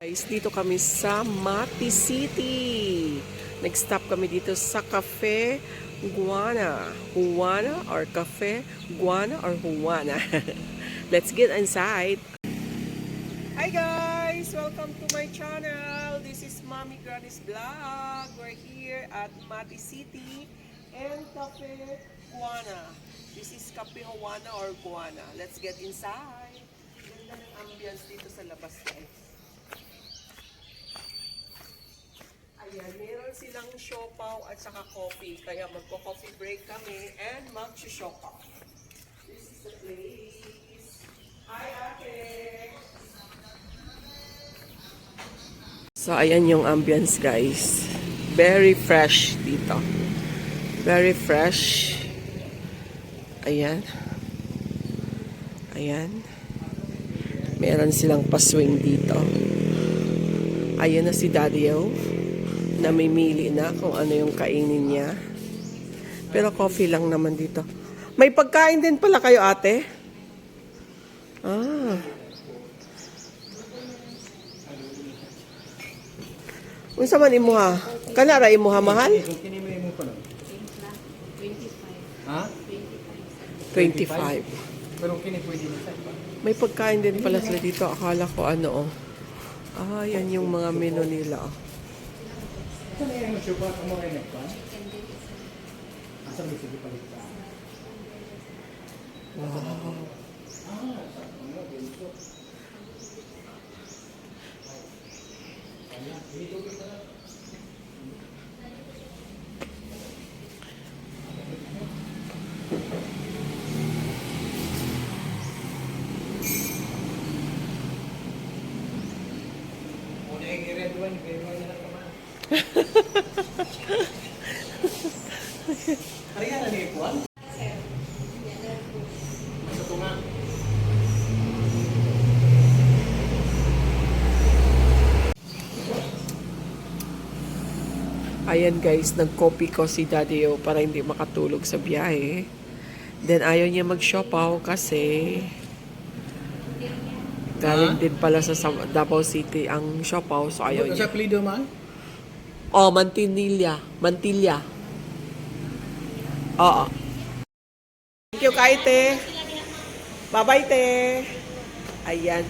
Guys, dito kami sa Mati City. Nag-stop kami dito sa Cafe Guana. Juana or Cafe Guana or Juana. Let's get inside. Hi guys! Welcome to my channel. This is Mommy Granny's Vlog. We're here at Mati City and Cafe Guana. This is Cafe Juana or Guana. Let's get inside. Ganda ng ambience dito sa labas guys. Ayan, meron silang siopaw at saka coffee. Kaya magko-coffee break kami and mag-siopaw. This is the place. Hi, ate! So, ayan yung ambience, guys. Very fresh dito. Very fresh. Ayan. Ayan. Meron silang paswing dito. Ayan na si Daddy O. Namimili na kung ano yung kainin niya. Pero coffee lang naman dito. May pagkain din pala kayo, ate? Ah. Unsa man imuha? Kanara imuha mahal? Kini mo imo pa lang. 25. Ha? 25. Pero kini pwede na sa iba. May pagkain din pala sila dito. Akala ko ano, oh. Ah, yan yung mga menu nila, oh. Saan yung sugar kung mga nagpan? Asa mo sige palit ka? Wow. Muna yung red one, kayo mo na naman. Hariyan na ni Juan? Sa tunga. Ayan guys, nag-copy ko si Daddy O para hindi makatulog sa biyahe. Then ayaw niya mag-siopaw kasi galing din pala sa Davao City ang siopaw, so ayaw Sa niya. plido man? Oh, Mantinilla. Mantilla. Oo. Thank you, kay te. Bye-bye, te. Ayan.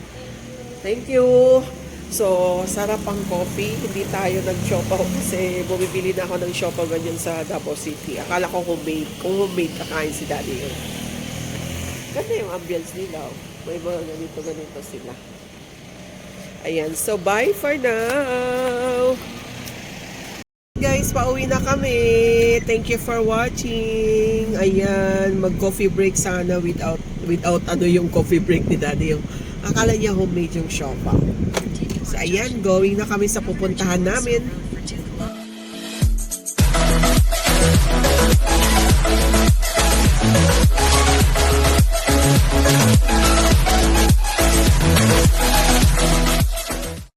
Thank you. So, sarap ang coffee. Hindi tayo nag-siopaw kasi bumibili na ako ng siopaw ganyan sa Davao City. Akala ko homemade. Kung homemade, kakain si Daddy yun. Ganda yung ambience nila. Oh. May mga ganito sila. Ayan. So, bye for now. Guys, pauwi na kami. Thank you for watching. Ayan, mag-coffee break sana without ano yung coffee break ni Daddy. Yung akala niya homemade yung siopaw. So, ayan, going na kami sa pupuntahan namin.